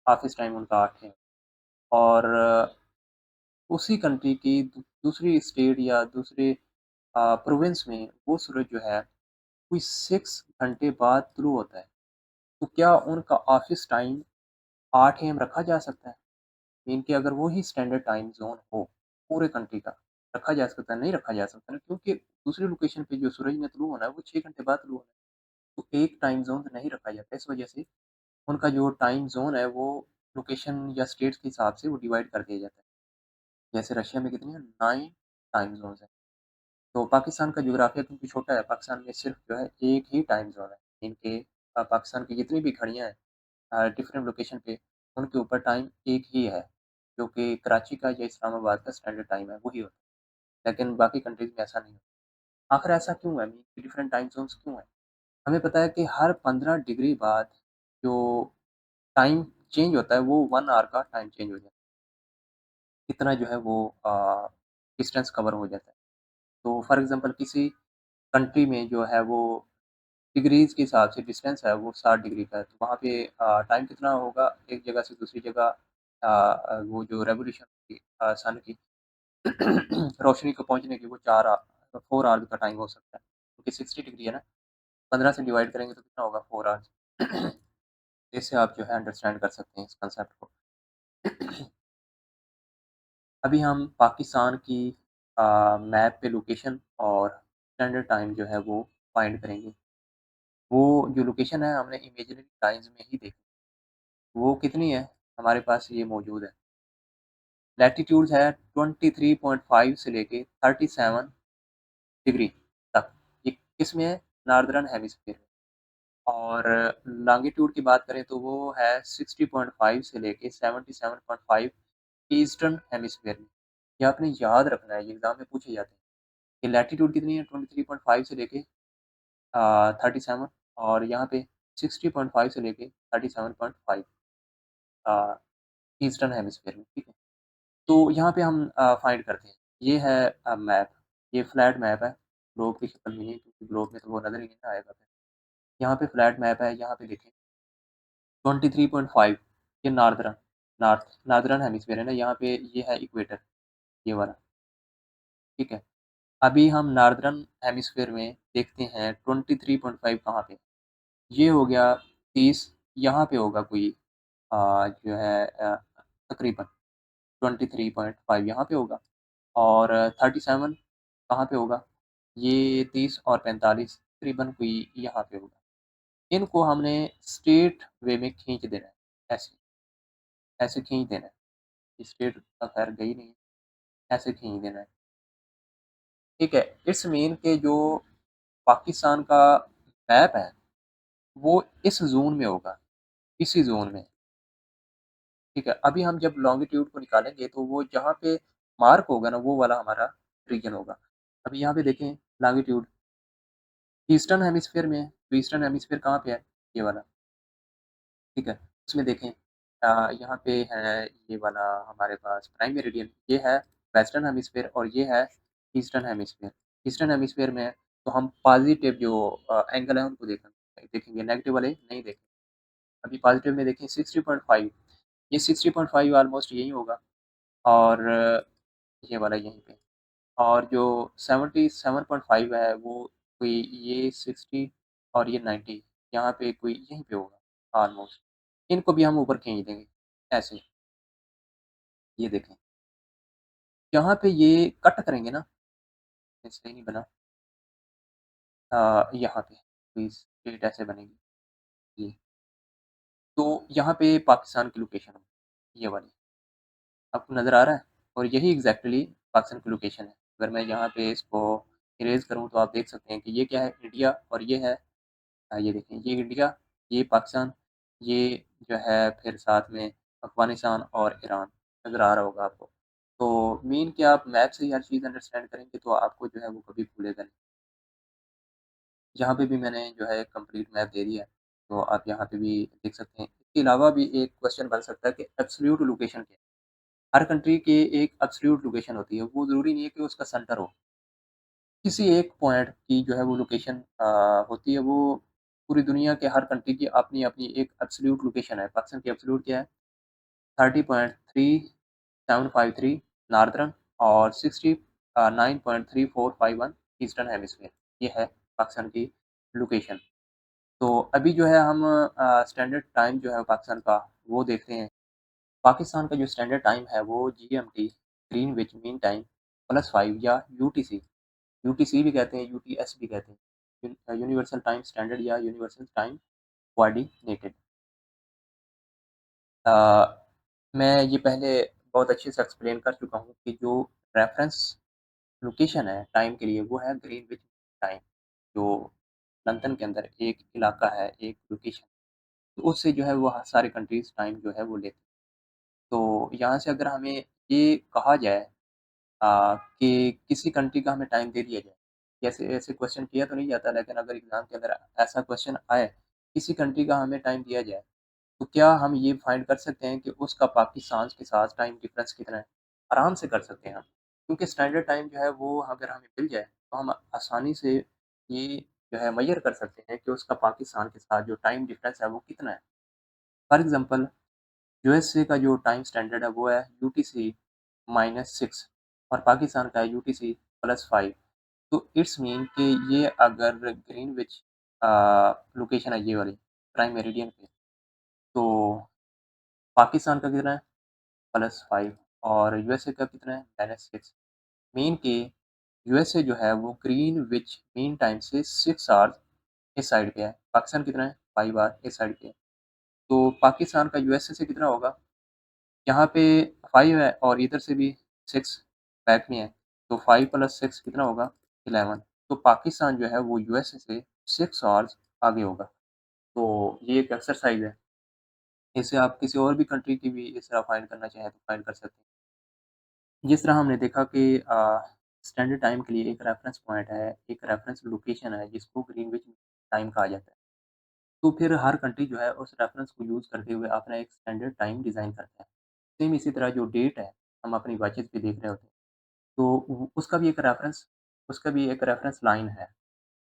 ऑफ़िस टाइम उनका 8 है, और उसी कंट्री की दूसरी स्टेट या दूसरे प्रोविंस में वो सूरज जो है कोई 6 घंटे बाद तुलू होता है। तो क्या उनका ऑफ़िस टाइम 8 एएम रखा जा सकता है? मीन कि अगर वो ही स्टैंडर्ड टाइम ज़ोन हो, पूरे कंट्री का, रखा जा सकता है? नहीं रखा जा सकता ना, क्योंकि दूसरी लोकेशन पे जो सूरज ने तुलू होना है, वो 6 घंटे बाद तुलू होना है। तो एक टाइम ज़ोन नहीं रखा जाता, इस वजह से उनका जो टाइम ज़ोन है, वो लोकेशन या स्टेट्स के हिसाब से वो डिवाइड कर दिया जाता है। जैसे रशिया में कितनी है, 9 टाइम ज़ोन्स हैं। तो पाकिस्तान का ज्योग्राफिया क्योंकि छोटा है, पाकिस्तान में सिर्फ़ जो है एक ही टाइम ज़ोन है। इनके पाकिस्तान की जितनी भी घड़ियाँ हैं डिफरेंट लोकेशन पे, उनके ऊपर टाइम एक ही है, जो कि कराची का या इस्लामाबाद का स्टैंडर्ड टाइम है, वही होता है। लेकिन बाकी कंट्रीज़ में ऐसा नहीं होता। आखिर ऐसा क्यों है? मीन डिफरेंट टाइम ज़ोन्स क्यों हैं? हमें पता है कि हर 15 डिग्री बाद जो टाइम चेंज होता है, वो 1 आवर का टाइम चेंज हो जाता है। इतना जो है वो डिस्टेंस कवर हो जाता है। तो फॉर एग्ज़ाम्पल किसी कंट्री में जो है वो डिग्रीज़ के हिसाब से डिस्टेंस है वो 60 डिग्री का है, तो वहाँ पे टाइम कितना होगा एक जगह से दूसरी जगह, वो जो रेवोल्यूशन थी सन की रोशनी को पहुँचने की, वो 4 आवर्स का टाइम हो सकता है। क्योंकि 60 डिग्री है ना, 15 से डिवाइड करेंगे तो कितना होगा, 4 आवर्स। इससे आप जो है अंडरस्टैंड कर सकते हैं इस कांसेप्ट को। अभी हम पाकिस्तान की मैप पे लोकेशन और स्टैंडर्ड टाइम जो है वो फाइंड करेंगे। वो जो लोकेशन है हमने इमेजिनरी टाइम्स में ही देखी। वो कितनी है? हमारे पास ये मौजूद है। लैटीट्यूड है 23.5 से लेके 37 डिग्री तक। ये किसमें है? नॉर्दर्न हेमिस्फीयर में। और लॉन्गिट्यूड की बात करें तो वो है 60.5 से लेके 77.5 ईस्टर्न हेमिस्फीयर में। ये आपने याद रखना है, ये एग्ज़ाम में पूछे जाते हैं कि लैटीट्यूड कितनी है 23.5 से लेके 37, और यहाँ पे 60.5 से लेके 37.5 अ, ईस्टर्न हेमिस्फीयर में, ठीक है? तो यहाँ पे हम फाइंड करते हैं। ये है मैप, ये फ्लैट मैप है, ग्लोब की शक्ल में है, क्योंकि ग्लोब में तो वो नज़र ही नहीं आएगा फिर। यहाँ पे फ्लैट मैप है, यहाँ पे देखें 23.5, ये नॉर्दर्न हेमिस्फीयर है ना, यहाँ पे ये है इक्वेटर, ये वाला, ठीक है? अभी हम नॉर्दर्न हेमिस्फीयर में देखते हैं 23.5 कहाँ पे? ये हो गया 30, यहाँ पे होगा कोई जो है तकरीबन 23.5 यहाँ पे होगा, और 37 कहाँ पे होगा? ये 30 और 45 तकरीबन कोई यहाँ पे होगा। इनको हमने स्ट्रेट वे में खींच देना है, ऐसे, ऐसे खींच देना है। स्ट्रेट तो खैर गई नहीं है, ऐसे खींच देना है, ठीक है? इट्स मीन के जो पाकिस्तान का मैप है, वो इस ज़ोन में होगा, इसी ज़ोन में। ठीक है? अभी हम जब लॉन्गिट्यूड को निकालेंगे तो वो जहाँ पे मार्क होगा ना वो वाला हमारा रीजन होगा। अभी यहाँ पे देखें लॉन्गिट्यूड ईस्टर्न हेमिस्फीयर में है, तो ईस्टर्न हेमिस्फीयर कहाँ पे है? ये वाला, ठीक है? इसमें देखें यहाँ पे है ये वाला हमारे पास प्राइम मेरिडियन, ये है वेस्टर्न हेमिस्फीयर और ये है ईस्टर्न हेमिस्फीयर। ईस्टर्न हेमिस्फीयर में है, तो हम पॉज़िटिव जो एंगल है उनको देखेंगे, नेगेटिव वाले नहीं देखेंगे। अभी पॉज़िटिव में देखें 60.5, ये 60.5 ऑलमोस्ट यही होगा और ये वाला यहीं पे और जो 77.5 है वो कोई ये 60 और ये 90 यहाँ पे कोई यहीं पे होगा ऑलमोस्ट। इनको भी हम ऊपर खींच देंगे, ऐसे, ये देखें। जहाँ पे ये कट करेंगे ना, ये सही नहीं बना यहाँ पे कोई स्ट्रेट ऐसे बनेगी, ये। तो यहाँ पे पाकिस्तान की लोकेशन होगी, ये वाली। आपको नज़र आ रहा है? और यही एग्ज़ैक्टली पाकिस्तान की लोकेशन है। अगर मैं यहाँ पे इसको इरेज़ करूँ तो आप देख सकते हैं कि ये क्या है इंडिया और ये है ये देखें ये इंडिया, ये पाकिस्तान, ये जो है फिर साथ में अफ़गानिस्तान और ईरान नज़र आ रहा होगा आपको। तो मेन कि आप मैप से ही हर चीज़ अंडरस्टैंड करेंगे तो आपको जो है वो कभी भूलेगा नहीं। यहाँ पे भी मैंने जो है कंप्लीट मैप दे दिया है, तो आप यहाँ पे भी देख सकते हैं। इसके अलावा भी एक क्वेश्चन बन सकता है कि एब्सोल्यूट लोकेशन क्या है? हर कंट्री की एक एब्सोल्यूट लोकेशन होती है, वो ज़रूरी नहीं है कि उसका सेंटर हो। किसी एक पॉइंट की जो है वो लोकेशन होती है, वो पूरी दुनिया के हर कंट्री की अपनी-अपनी एक एब्सोल्यूट लोकेशन है। पाकिस्तान की एब्सोल्यूट क्या है? 30.3753 नॉर्दर्न और 9.3451 ईस्टर्न हेमिस्फीयर ये है पाकिस्तान की लोकेशन। तो अभी जो है हम स्टैंडर्ड टाइम जो है पाकिस्तान का वो देखते हैं। पाकिस्तान का जो स्टैंडर्ड टाइम है वो जीएमटी ग्रीनविच मीन टाइम +5 या यूटीसी यूटीसी भी कहते हैं, यूटीएस भी कहते हैं। यूनिवर्सल टाइम स्टैंडर्ड या यूनिवर्सल टाइम कोऑर्डिनेटेड। अ, मैं ये पहले बहुत अच्छे से एक्सप्लेन कर चुका हूँ कि जो रेफ़रेंस लोकेशन है टाइम के लिए वो है ग्रीनविच टाइम, जो लंदन के अंदर एक इलाका है, एक लोकेशन, तो उससे जो है वो सारे कंट्रीज़ टाइम जो है वो लेते हैं। तो यहाँ से अगर हमें ये कहा जाए कि किसी कंट्री का हमें टाइम दे दिया जाए, जैसे ऐसे क्वेश्चन किया तो नहीं जाता लेकिन अगर एग्ज़ाम के अंदर ऐसा क्वेश्चन आए, किसी कंट्री का हमें टाइम दिया जाए, तो क्या हम ये फाइंड कर सकते हैं कि उसका पाकिस्तान के साथ टाइम डिफरेंस कितना है? आराम से कर सकते हैं हम, क्योंकि स्टैंडर्ड टाइम जो है वो अगर हमें मिल जाए, तो हम आसानी से ये जो है मेज़र कर सकते हैं कि उसका पाकिस्तान के साथ जो टाइम डिफरेंस है वो कितना है। फॉर एग्ज़ाम्पल यूएसए का जो टाइम स्टैंडर्ड है वो है यूटीसी -6 और पाकिस्तान का है यूटीसी +5 तो इट्स मीन कि ये अगर ग्रीनविच लोकेशन है ये वाली प्राइम मेरिडियन पे, तो पाकिस्तान का कितना है +5 और यूएसए का कितना है -6 मीन कि यूएसए जो है वो ग्रीनविच मीन टाइम से 6 आवर्स इस साइड पे है, पाकिस्तान कितना है 5 आवर इस साइड पे है। तो पाकिस्तान का यूएसए से कितना होगा? यहाँ पे 5 है और इधर से भी 6 बैक में है, तो 5 + 6 कितना होगा? 11 तो पाकिस्तान जो है वो यूएसए से 6 आवर्स आगे होगा। तो ये एक एक्सरसाइज़ है, इससे आप किसी और भी कंट्री की भी इस तरह फाइंड करना चाहें तो फाइंड कर सकते हैं। जिस तरह हमने देखा कि स्टैंडर्ड टाइम के लिए एक रेफ़रेंस पॉइंट है, एक रेफ़रेंस लोकेशन है जिसको ग्रीनविच टाइम कहा जाता है। तो फिर हर कंट्री जो है उस रेफ़रेंस को यूज़ करते हुए अपना एक स्टैंडर्ड टाइम डिज़ाइन करता है। सेम इसी तरह जो डेट है, हम अपनी वॉचेज़ पे देख रहे होते हैं, तो उसका भी एक रेफ़रेंस लाइन है,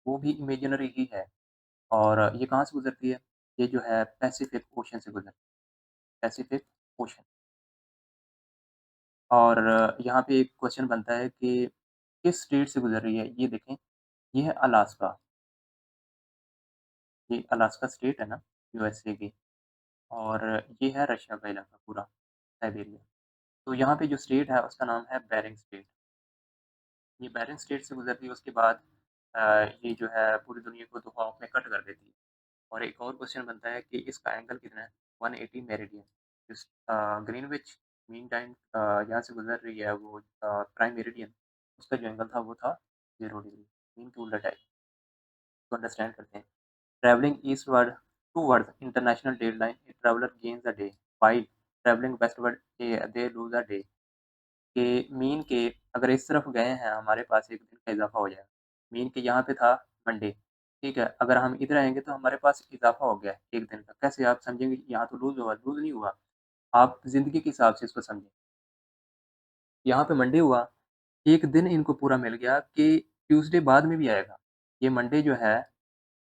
वो भी इमेजिनरी ही है और ये कहाँ से गुज़रती है? ये जो है पैसिफ़िक ओशन से गुज़रती है, पैसिफ़िक ओशन और यहाँ पे एक क्वेश्चन बनता है कि किस स्टेट से गुज़र रही है? ये देखें, ये है अलास्का, ये अलास्का स्टेट है ना यूएसए की और ये है रशिया का इलाका पूरा, साइबेरिया। तो यहाँ पे जो स्टेट है उसका नाम है बेरिंग स्टेट। ये बेरिंग स्टेट से गुज़रती है उसके बाद अ, ये जो है पूरी दुनिया को 2 हाफ़ में कट कर देती है। और एक और क्वेश्चन बनता है कि इसका एंगल कितना है? 180 मेरिडियन। ग्रीनविच मीन टाइम जहाँ से गुज़र रही है वो प्राइम मेरिडियन, उसका जो एंगल था वो था 0 डिग्री। मीन टू उल्टा टाइप इसको अंडरस्टैंड करते हैं। Travelling eastward towards international deadline, a traveler gains a day, while travelling westward they lose a day के मीन के अगर इस तरफ गए हैं हमारे पास 1 दिन का इज़ाफ़ा हो जाएगा। मीन के यहाँ पे था मंडे, ठीक है? अगर हम इधर आएँगे तो हमारे पास इज़ाफ़ा हो गया 1 दिन का। कैसे आप समझेंगे यहाँ तो लूज़ नहीं हुआ। आप ज़िंदगी के हिसाब से इसको समझें। यहाँ पे मंडे हुआ, 1 दिन इनको पूरा मिल गया कि ट्यूसडे बाद में भी आएगा। ये मंडे जो है,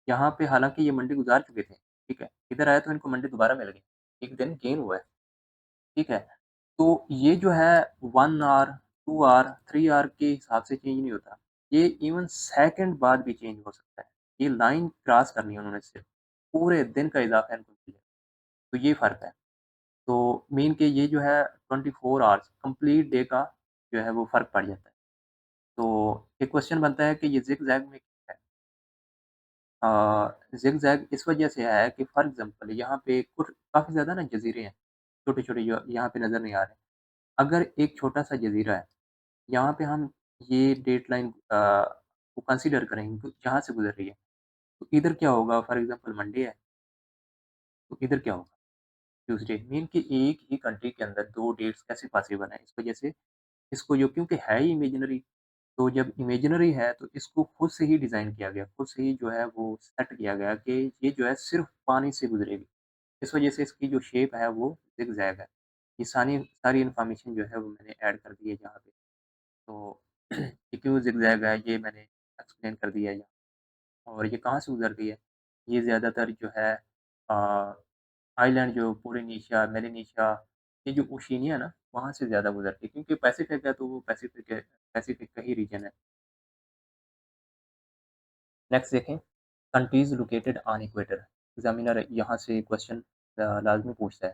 यहाँ पे हालाँकि ये मंडे गुज़ार चुके थे, ठीक है? इधर आए तो इनको मंडे दोबारा मिल गया। 1 दिन गेन हुआ है, ठीक है? तो ये जो है 1 आवर, 2 आवर, 3 आवर के हिसाब से चेंज नहीं होता। ये इवन सेकंड बाद भी चेंज हो सकता है। ये लाइन क्रॉस करनी है उन्होंने सिर्फ़, पूरे दिन का इज़ाफ़ा इनको मिल गया। तो ये फ़र्क है। तो मीन के ये जो है 24 आवर्स कंप्लीट डे का जो है वो फ़र्क पड़ जाता है। तो एक क्वेश्चन बनता है कि ये ज़िग-ज़ैग में क्या है? ज़िग-ज़ैग इस वजह से है कि फॉर एग्ज़ाम्पल यहाँ पे कुछ काफ़ी ज़्यादा ना जज़ीरे हैं, छोटे-छोटे जो यहाँ पे नज़र नहीं आ रहे। अगर एक छोटा-सा जज़ीरा है, यहाँ पे हम ये डेटलाइन को कंसीडर करेंगे जहाँ से गुज़र रही है, तो इधर क्या होगा फॉर एग्ज़ाम्पल मंडे है, तो इधर क्या होगा? ट्यूसडे मीन कि एक ही कंट्री के अंदर 2 डेट्स कैसे पॉसिबल हैं? इस वजह से इसको जो क्योंकि है ही इमेजिनरी, तो जब इमेजिनरी है तो इसको खुद से ही डिज़ाइन किया गया, खुद से ही जो है वो सेट किया गया कि ये जो है सिर्फ़ पानी से गुज़रेगी। इस वजह से इसकी जो शेप है वो ज़िग-ज़ैग है। ये सारी सारी इन्फॉर्मेशन जो है वो मैंने ऐड कर दी है यहाँ पे। तो ये क्यों ज़िग-ज़ैग है ये मैंने एक्सप्लेन कर दिया है यहाँ। और ये कहाँ से गुज़रती है? ये ज़्यादातर जो है अ, आइलैंड जो पोलिनेशिया, मेलानेशिया ये जो ओशिनिया है ना, वहाँ से ज़्यादा गुज़रती है क्योंकि पैसिफ़िक है तो वो पैसिफ़िक का ही रीजन है। नेक्स्ट देखें, countries located on equator. Examiner यहाँ से क्वेश्चन लाज़मी पूछता है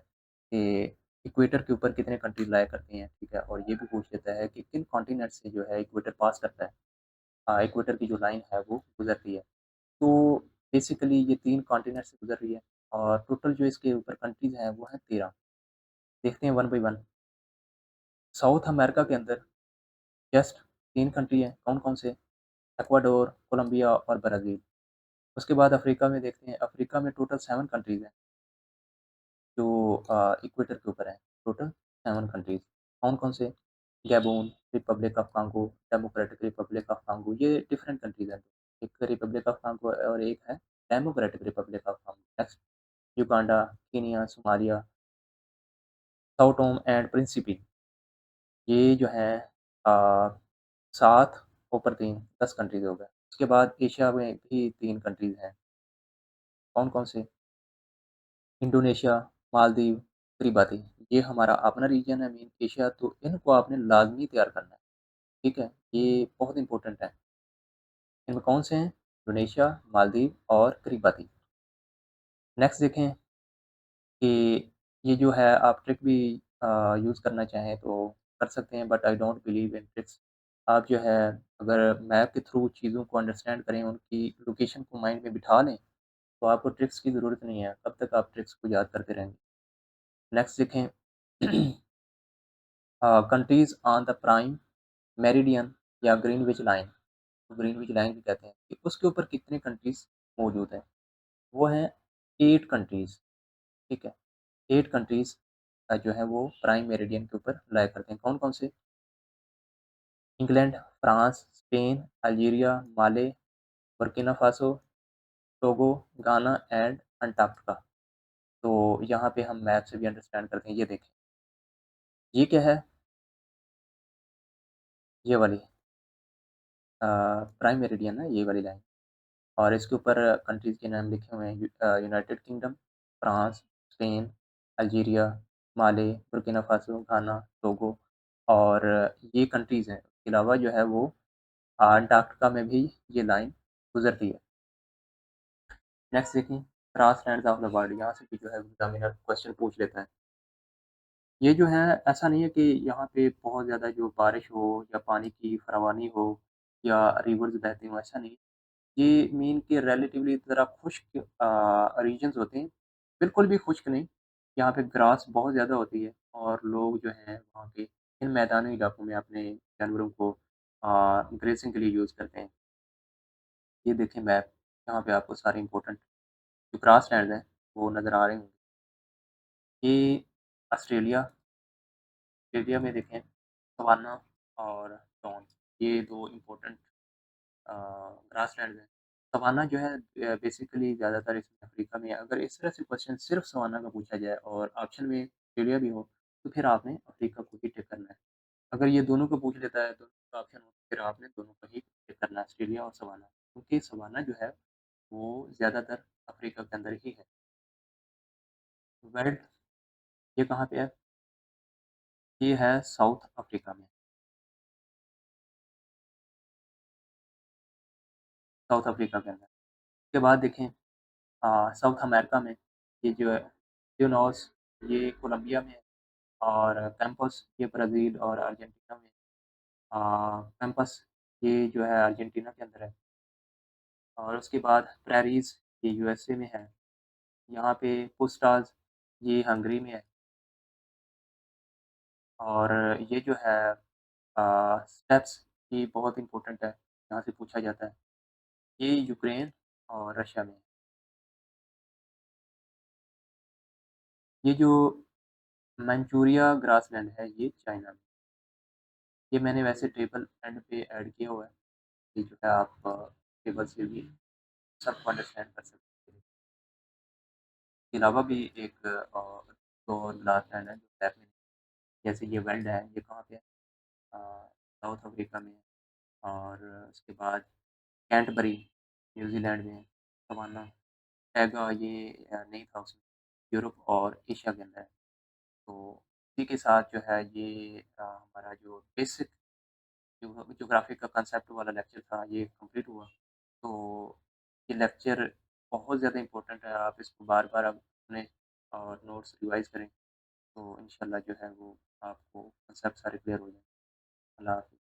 कि इक्वेटर के ऊपर कितने कंट्रीज़ लाया करती हैं, ठीक है? और ये भी पूछ लेता है कि किन कॉन्टिनेंट से जो है इक्वेटर पास करता है। इक्वेटर की जो लाइन है वो गुज़रती है। तो बेसिकली ये 3 कॉन्टिनेंट से गुज़र रही है और टोटल जो इसके ऊपर कंट्रीज़ हैं वो हैं 13। देखते हैं one by one. South America के अंदर जस्ट 3 कंट्री हैं, कौन-कौन से? इक्वाडोर, कोलंबिया और ब्राज़ील। उसके बाद अफ्रीका में देखते हैं, अफ्रीका में टोटल 7 कंट्रीज़ हैं जो इक्वेटर के ऊपर हैं, टोटल 7 कंट्रीज़। कौन-कौन से? Gabon, Republic of Congo, democratic Republic of Congo, ये डिफरेंट कंट्रीज़ हैं। एक रिपब्लिक ऑफ कांगो है और एक है democratic Republic of Congo. Next Uganda, Kenya, Somalia, Sao Tomé and Principe, ये जो हैं 7 ऊपर 3 10 कंट्रीज़ हो गए। उसके बाद एशिया में भी 3 कंट्रीज़ हैं। कौन-कौन से? Indonesia, Maldives, Kiribati. ये हमारा अपना रीजन है मेन एशिया, तो इनको आपने लाज़मी तैयार करना है, ठीक है? ये बहुत इम्पोर्टेंट है। इनमें कौन से हैं? इंडोनेशिया, मालदीव और किरिबाती। नेक्स्ट देखें कि ये जो है आप ट्रिक भी यूज़ करना चाहें तो कर सकते हैं but I don't believe in tricks. आप जो है अगर मैप के थ्रू चीज़ों को अंडरस्टैंड करें, उनकी लोकेशन को माइंड में बिठा लें, तो आपको ट्रिक्स की ज़रूरत नहीं है। कब तक आप ट्रिक्स को याद करते रहेंगे? नेक्स्ट देखें countries on the prime meridian या ग्रीनविच लाइन, तो ग्रीनविच लाइन भी कहते हैं कि उसके ऊपर कितने कंट्रीज़ मौजूद हैं? वो हैं 8 कंट्रीज़, ठीक है? 8 कंट्रीज़ जो है वो प्राइम मेरिडियन के ऊपर लाया करते हैं। कौन-कौन से? England, France, Spain, Algeria, Mali, Burkina Faso, Togo, गाना एंड अंटार्कटिका। तो यहाँ पे हम मैप से भी अंडरस्टैंड करते हैं। ये देखें, ये क्या है? ये वाली प्राइम मेरिडियन है ये वाली लाइन और इसके ऊपर कंट्रीज़ के नाम लिखे हुए हैं United Kingdom, France, Spain, Algeria, Mali, Burkina Faso, Ghana, Togo और ये कंट्रीज़ हैं। इसके अलावा जो है वो अंटार्कटिका में भी ये लाइन गुज़रती है। नेक्स्ट देखिए, ग्रासलैंड्स ऑफ द वर्ल्ड, यहाँ से भी जो है एग्ज़ामिनर क्वेश्चन पूछ लेता है। ये जो है ऐसा नहीं है कि यहाँ पे बहुत ज़्यादा जो बारिश हो या पानी की फरावानी हो या रिवर्स बहती हों, ऐसा नहीं। ये मीन के रिलेटिवली ज़रा खुश्क रीजन्स होते हैं, बिल्कुल भी खुश्क नहीं। यहाँ पे ग्रास बहुत ज़्यादा होती है और लोग जो हैं वहाँ पे इन मैदानी इलाकों में अपने जानवरों को ग्रेज़िंग के लिए यूज़ करते हैं। ये देखें मैप, यहाँ पे आपको सारे इम्पोर्टेंट जो ग्रासलैंड्स हैं, वो नज़र आ रहे होंगे। ये ऑस्ट्रेलिया ऑस्ट्रेलिया में देखें सवाना और डॉन ये 2 इम्पोर्टेंट अ, ग्रासलैंड है। सवाना जो है बेसिकली ज़्यादातर इसमें अफ्रीका में है। अगर इस तरह से क्वेश्चन सिर्फ़ सवाना का पूछा जाए और ऑप्शन में ऑस्ट्रेलिया भी हो, तो फिर आपने अफ्रीका को ही टिक करना है। अगर ये दोनों को पूछ लेता है, दोनों का ऑप्शन हो, फिर आपने दोनों को ही टिक करना है, ऑस्ट्रेलिया और सवाना। क्योंकि सवाना जो है, वो ज़्यादातर अफ्रीका के अंदर ही है। वर्ल्ड ये कहाँ पे है? ये है साउथ अफ्रीका में, साउथ अफ्रीका के अंदर। उसके बाद देखें साउथ अमेरिका में ये जो है यूनॉस ये कोलंबिया में है और कैंपस ये ब्राज़ील और अर्जेंटीना में कैंपस ये जो है अर्जेंटीना के अंदर है और उसके बाद प्रेरीज़ ये यूएसए में है। यहाँ पे पुस्टाज़ ये हंगरी में है और ये जो है स्टेप्स ये बहुत इम्पोर्टेंट है, यहाँ से पूछा जाता है। ये यूक्रेन और रशिया में है। ये जो मंचूरिया ग्रासलैंड है ये चाइना में। ये मैंने वैसे टेबल एंड पे ऐड किया हुआ है। ये जो है आप टेबल से भी सबको अंडरस्टैंड कर सकते हैं। इसके अलावा भी एक दो और ग्रासलैंड है जो लैब में जैसे ये वेल्ड है, ये कहाँ पे है? साउथ अफ्रीका में है और उसके बाद कैंटबरी न्यूज़ीलैंड में है, सवाना, टैगा ये नहीं था उसमें, यूरोप और एशिया के अंदर है। तो इसी के साथ जो है ये हमारा जो बेसिक ज्योग्राफी का कांसेप्ट वाला लेक्चर था ये कंप्लीट हुआ। तो ये लेक्चर बहुत ज़्यादा इम्पोर्टेंट है, आप इसको बार-बार आप अपने नोट्स रिवाइज़ करें, तो इंशाल्लाह जो है वो आपको कांसेप्ट सारे क्लियर हो जाएँ। अल्लाह हाफ़िज़।